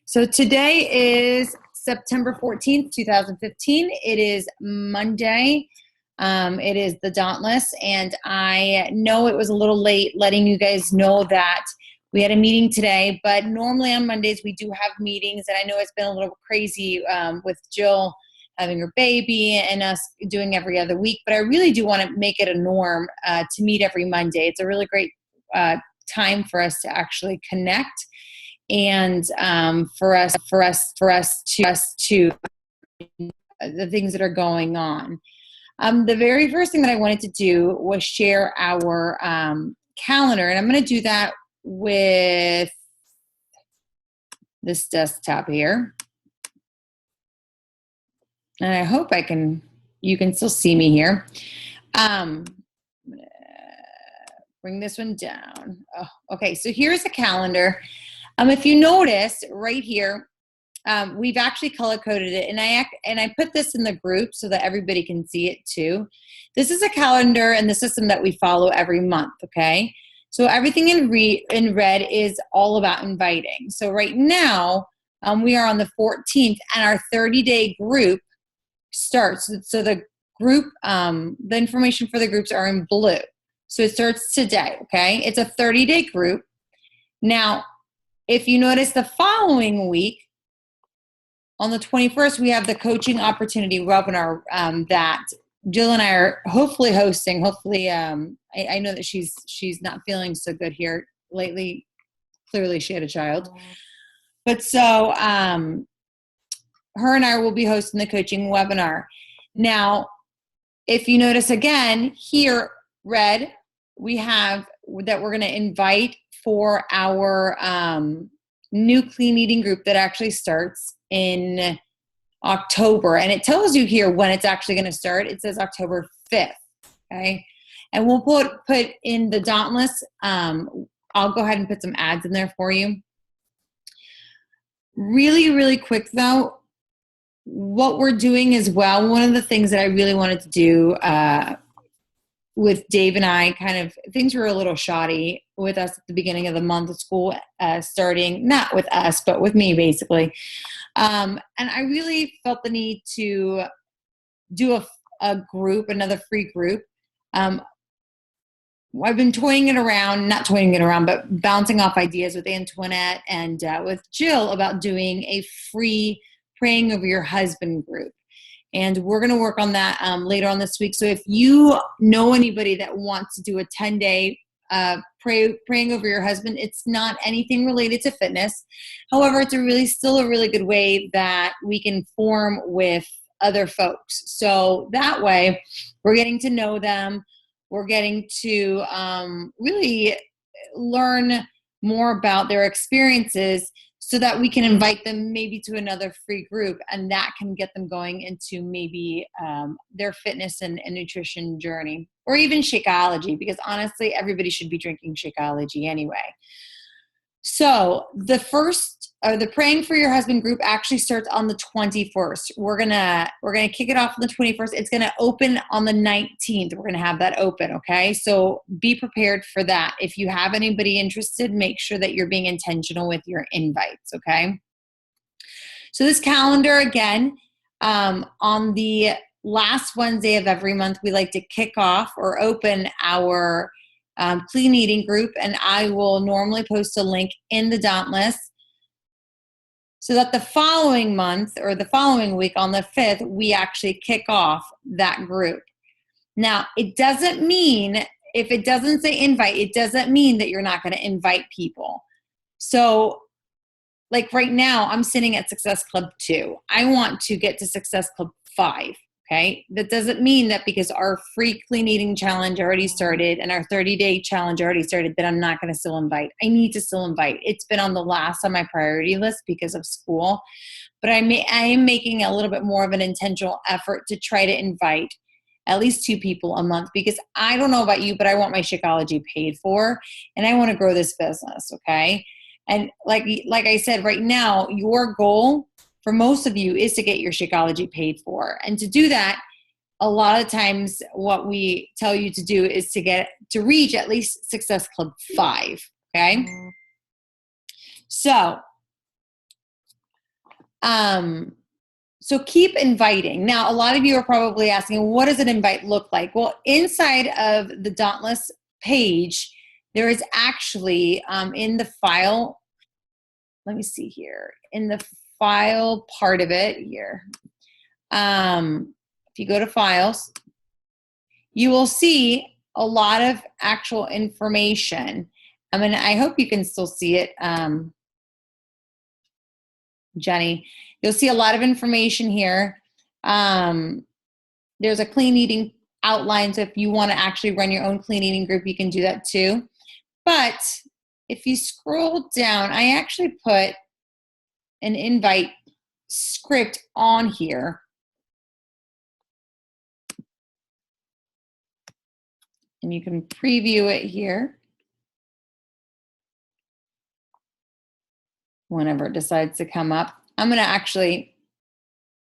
So today is September 14th, 2015. It is Monday. It is the Dauntless, and I know it was a little late letting you guys know that we had a meeting today, but normally on Mondays we do have meetings, and I know it's been a little crazy with Jill having her baby and us doing every other week, but I really do want to make it a norm to meet every Monday. It's a really great time for us to actually connect and for us to the things that are going on. The very first thing that I wanted to do was share our calendar, and I'm going to do that with this desktop here. And I hope you can still see me here. I'm going to bring this one down. Oh, okay, so here's a calendar. If you notice right here, we've actually color coded it, and I put this in the group so that everybody can see it too. This is a calendar and the system that we follow every month. Okay, so everything in red is all about inviting. So right now we are on the 14th, and our 30-day group starts. So the group, the information for the groups are in blue. So it starts today. Okay, it's a 30-day group. Now, if you notice, the following week, on the 21st, we have the coaching opportunity webinar that Jill and I are hopefully hosting. Hopefully, I know that she's not feeling so good here lately. Clearly, she had a child. But so her and I will be hosting the coaching webinar. Now, if you notice again, here, red, we have that we're going to invite for our new clean eating group that actually starts in October. And it tells you here when it's actually going to start. It says October 5th. Okay. And we'll put in the Dauntless. I'll go ahead and put some ads in there for you. Really, really quick though, what we're doing as well, one of the things that I really wanted to do with Dave and I, things were a little shoddy with us at the beginning of the month of school starting, not with us, but with me basically. And I really felt the need to do a group, another free group. I've been not toying it around, but bouncing off ideas with Antoinette and with Jill about doing a free praying over your husband group. And we're going to work on that later on this week. So if you know anybody that wants to do a 10-day praying over your husband, it's not anything related to fitness. However, it's still a really good way that we can form with other folks. So that way we're getting to know them. We're getting to really learn more about their experiences so that we can invite them maybe to another free group, and that can get them going into maybe their fitness and nutrition journey, or even Shakeology, because honestly, everybody should be drinking Shakeology anyway. So the praying for your husband group actually starts on the 21st. We're gonna kick it off on the 21st. It's gonna open on the 19th. We're gonna have that open, okay? So be prepared for that. If you have anybody interested, make sure that you're being intentional with your invites, okay? So this calendar, again, on the last Wednesday of every month, we like to kick off or open our clean eating group, and I will normally post a link in the Dauntless so that the following month or the following week on the 5th, we actually kick off that group. Now, it doesn't mean, if it doesn't say invite, it doesn't mean that you're not going to invite people. So like right now, I'm sitting at Success Club 2. I want to get to Success Club 5. Okay, that doesn't mean that because our free clean eating challenge already started and our 30-day challenge already started that I'm not going to still invite. I need to still invite. It's been on the last on my priority list because of school, but I am making a little bit more of an intentional effort to try to invite at least 2 people a month, because I don't know about you, but I want my Shakeology paid for, and I want to grow this business. Okay, and like I said, right now, your goal for most of you is to get your Shakeology paid for. And to do that, a lot of times what we tell you to do is to reach at least Success Club 5, okay? So So keep inviting. Now, a lot of you are probably asking, what does an invite look like? Well, inside of the Dauntless page, there is actually in the file, let me see here, in the file part of it here, if you go to files, you will see a lot of actual information. I mean, I hope you can still see it, Jenny. You'll see a lot of information here. There's a clean eating outline, so if you want to actually run your own clean eating group, you can do that too. But if you scroll down, I actually put an invite script on here. And you can preview it here whenever it decides to come up. I'm going to actually,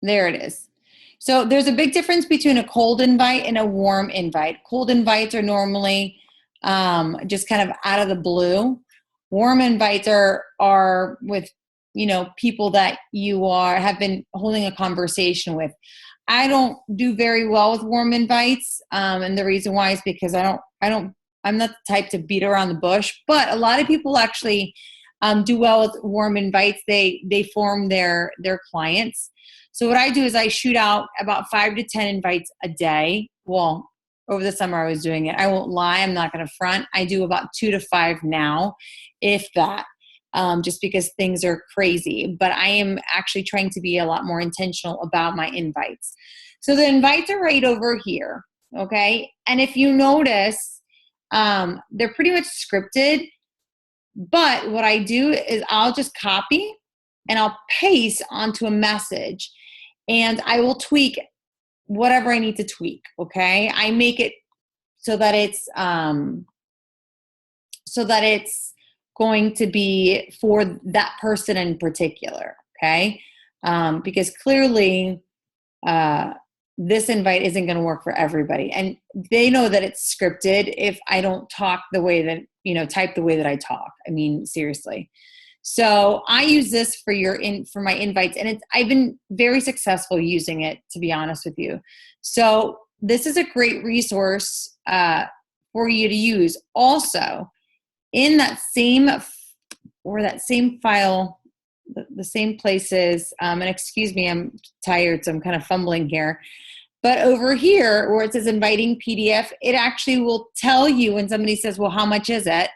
there it is. So there's a big difference between a cold invite and a warm invite. Cold invites are normally just kind of out of the blue. Warm invites are with, you know, people that you have been holding a conversation with. I don't do very well with warm invites, and the reason why is because I'm not the type to beat around the bush. But a lot of people actually do well with warm invites. They form their clients. So what I do is I shoot out about 5 to 10 invites a day. Well, over the summer I was doing it. I won't lie, I'm not going to front. I do about 2 to 5 now, if that. Just because things are crazy. But I am actually trying to be a lot more intentional about my invites. So the invites are right over here, okay? And if you notice, they're pretty much scripted. But what I do is I'll just copy and I'll paste onto a message. And I will tweak whatever I need to tweak, okay? I make it so that it's going to be for that person in particular, okay? Because clearly this invite isn't going to work for everybody. And they know that it's scripted if I don't talk the way that, you know, type the way that I talk. I mean, seriously. So I use this for my invites, and I've been very successful using it, to be honest with you. So this is a great resource for you to use. Also, in that same file, the same places, and excuse me, I'm tired, so I'm kind of fumbling here. But over here, where it says inviting PDF, it actually will tell you when somebody says, well, how much is it?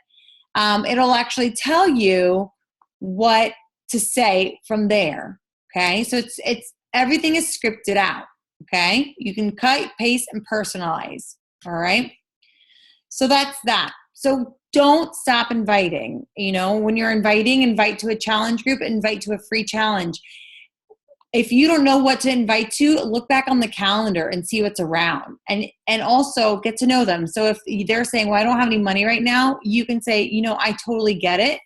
It'll actually tell you what to say from there, okay? So it's everything is scripted out, okay? You can cut, paste, and personalize, all right? So that's that. So don't stop inviting. You know, when you're inviting, invite to a challenge group, invite to a free challenge. If you don't know what to invite to, look back on the calendar and see what's around, and also get to know them. So if they're saying, well, I don't have any money right now, you can say, you know, I totally get it.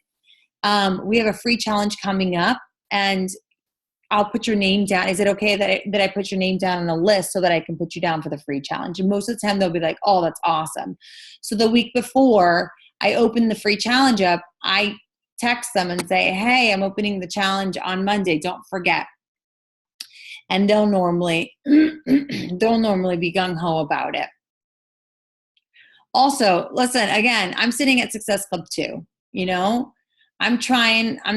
We have a free challenge coming up, and I'll put your name down. Is it okay that I put your name down on a list so that I can put you down for the free challenge? And most of the time they'll be like, oh, that's awesome. So the week before I open the free challenge up, I text them and say, hey, I'm opening the challenge on Monday. Don't forget. And they'll normally be gung-ho about it. Also, listen, again, I'm sitting at Success Club 2, you know? I'm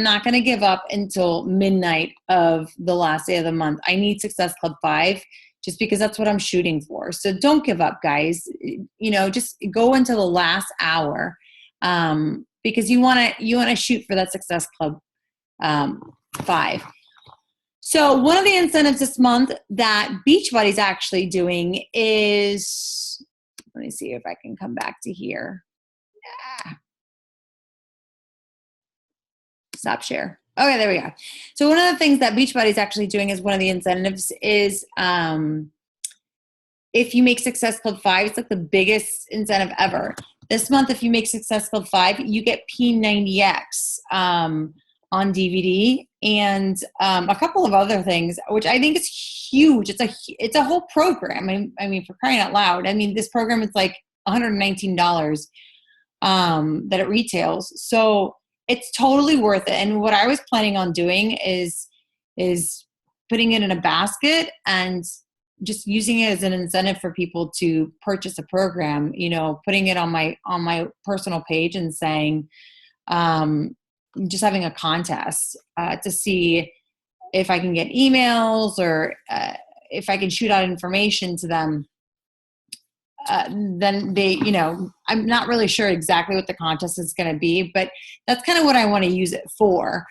not going to give up until midnight of the last day of the month. I need Success Club 5 just because that's what I'm shooting for. So don't give up, guys. You know, just go into the last hour because you want to shoot for that Success Club 5. So one of the incentives this month that Beachbody's actually doing is, let me see if I can come back to here. Stop share. Okay, there we go. So one of the things that Beachbody's actually doing is one of the incentives is if you make Success Club 5, it's like the biggest incentive ever. This month, if you make Success Club 5, you get P90X on DVD and a couple of other things, which I think is huge. It's a whole program. I mean, for crying out loud. I mean, this program is like $119 that it retails. So it's totally worth it. And what I was planning on doing is is putting it in a basket and just using it as an incentive for people to purchase a program, putting it on my personal page and saying, just having a contest to see if I can get emails or if I can shoot out information to them. Then they, I'm not really sure exactly what the contest is going to be, but that's kind of what I want to use it for,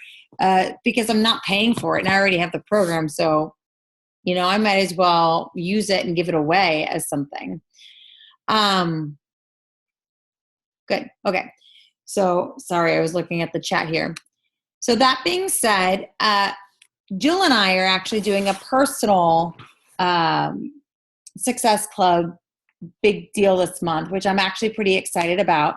because I'm not paying for it and I already have the program. So, I might as well use it and give it away as something. Good. Okay. So sorry, I was looking at the chat here. So that being said, Jill and I are actually doing a personal Success Club big deal this month, which I'm actually pretty excited about.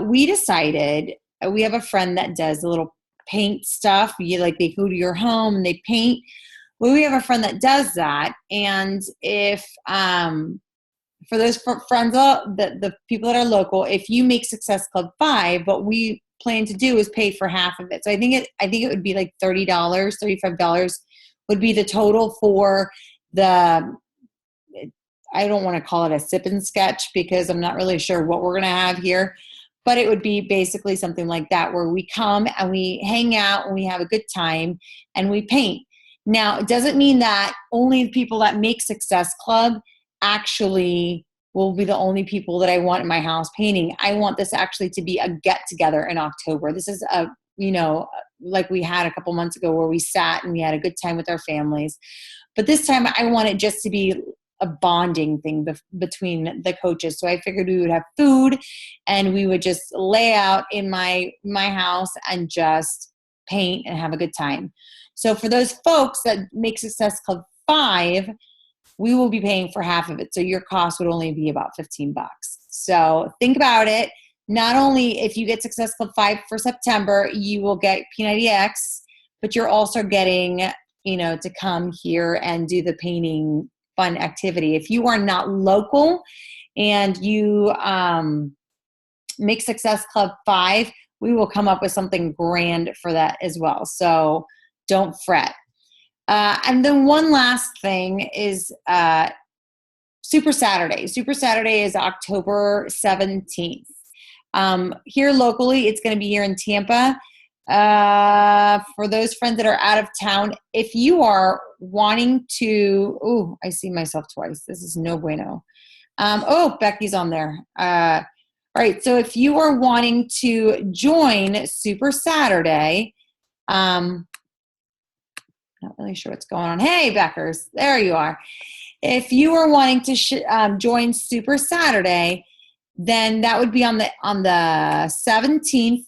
We decided, we have a friend that does a little paint stuff. They go to your home and they paint. Well, we have a friend that does that. And if, for those friends, the people that are local, if you make Success Club 5, what we plan to do is pay for half of it. So I think it would be like $30, $35 would be the total for the, I don't want to call it a sip and sketch because I'm not really sure what we're going to have here, but it would be basically something like that where we come and we hang out and we have a good time and we paint. Now, it doesn't mean that only the people that make Success Club actually will be the only people that I want in my house painting. I want this actually to be a get together in October. This is like we had a couple months ago where we sat and we had a good time with our families. But this time I want it just to be a bonding thing between the coaches. So I figured we would have food and we would just lay out in my house and just paint and have a good time. So for those folks that make Success Club 5, we will be paying for half of it. So your cost would only be about $15. So think about it. Not only if you get Success Club 5 for September, you will get P90X, but you're also getting, to come here and do the painting fun activity. If you are not local and you make Success Club 5, we will come up with something grand for that as well. So don't fret. And then one last thing is Super Saturday. Super Saturday is October 17th. Here locally, it's going to be here in Tampa. For those friends that are out of town, if you are wanting to, I see myself twice. This is no bueno. Becky's on there. All right. So if you are wanting to join Super Saturday, not really sure what's going on. Hey, Beckers, there you are. If you are wanting to join Super Saturday, then that would be on the 17th.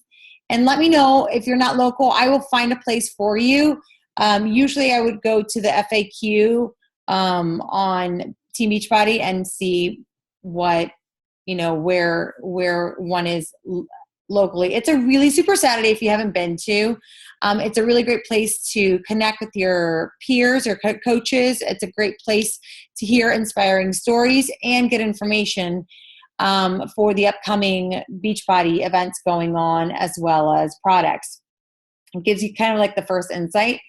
And let me know if you're not local. I will find a place for you. Usually I would go to the FAQ on Team Beachbody and see what, where one is locally. It's a really Super Saturday if you haven't been to. It's a really great place to connect with your peers or coaches. It's a great place to hear inspiring stories and get information for the upcoming Beachbody events going on, as well as products. It gives you kind of like the first insight.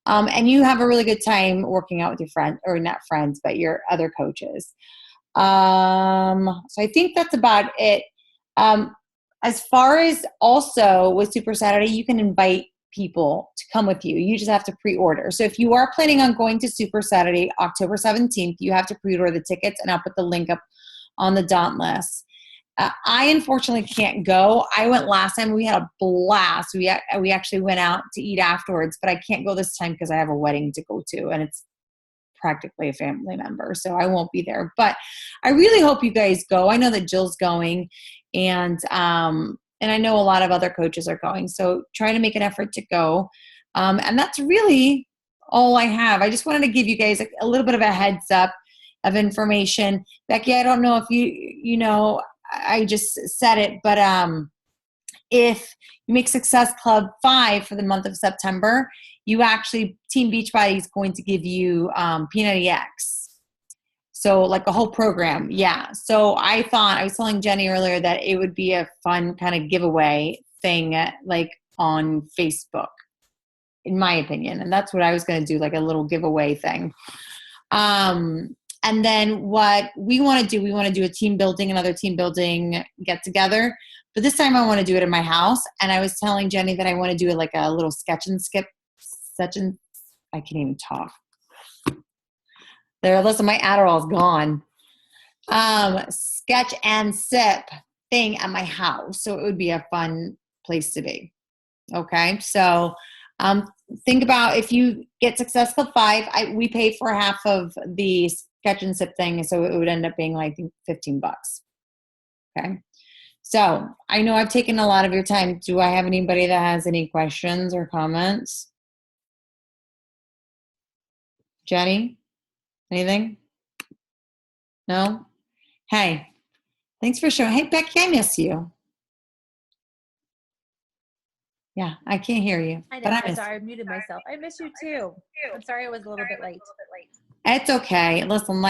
And you have a really good time working out with your friends, or not friends, but your other coaches. So I think that's about it. As far as also with Super Saturday, you can invite people to come with you. You just have to pre-order. So if you are planning on going to Super Saturday, October 17th, you have to pre-order the tickets, and I'll put the link up on the Dauntless. I unfortunately can't go. I went last time. We had a blast. We actually went out to eat afterwards, but I can't go this time because I have a wedding to go to, and it's practically a family member, so I won't be there. But I really hope you guys go. I know that Jill's going, and I know a lot of other coaches are going. So try to make an effort to go. And that's really all I have. I just wanted to give you guys a little bit of a heads up of information. Becky, I don't know if I just said it, but if you make Success Club 5 for the month of September, you actually, Team Beachbody is going to give you P90X. So like a whole program. Yeah. So I was telling Jenny earlier that it would be a fun kind of giveaway thing like on Facebook. in my opinion. And that's what I was going to do, like a little giveaway thing. And then what we want to do a team building, another team building get together. But this time I want to do it in my house. And I was telling Jenny that I want to do it like a little sketch and skip session. I can't even talk. There, listen, my Adderall's gone. Sketch and sip thing at my house. So it would be a fun place to be. Okay. So think about if you get Success Club 5, we pay for half of the sketch and sip thing. So it would end up being like $15. Okay. So I know I've taken a lot of your time. Do I have anybody that has any questions or comments? Jenny, anything? No? Hey, thanks for showing. Hey, Becky, I miss you. Yeah, I can't hear you. I know. But I'm sorry. I muted myself. I miss you too. I'm sorry I was a little bit late. It's okay. Listen, life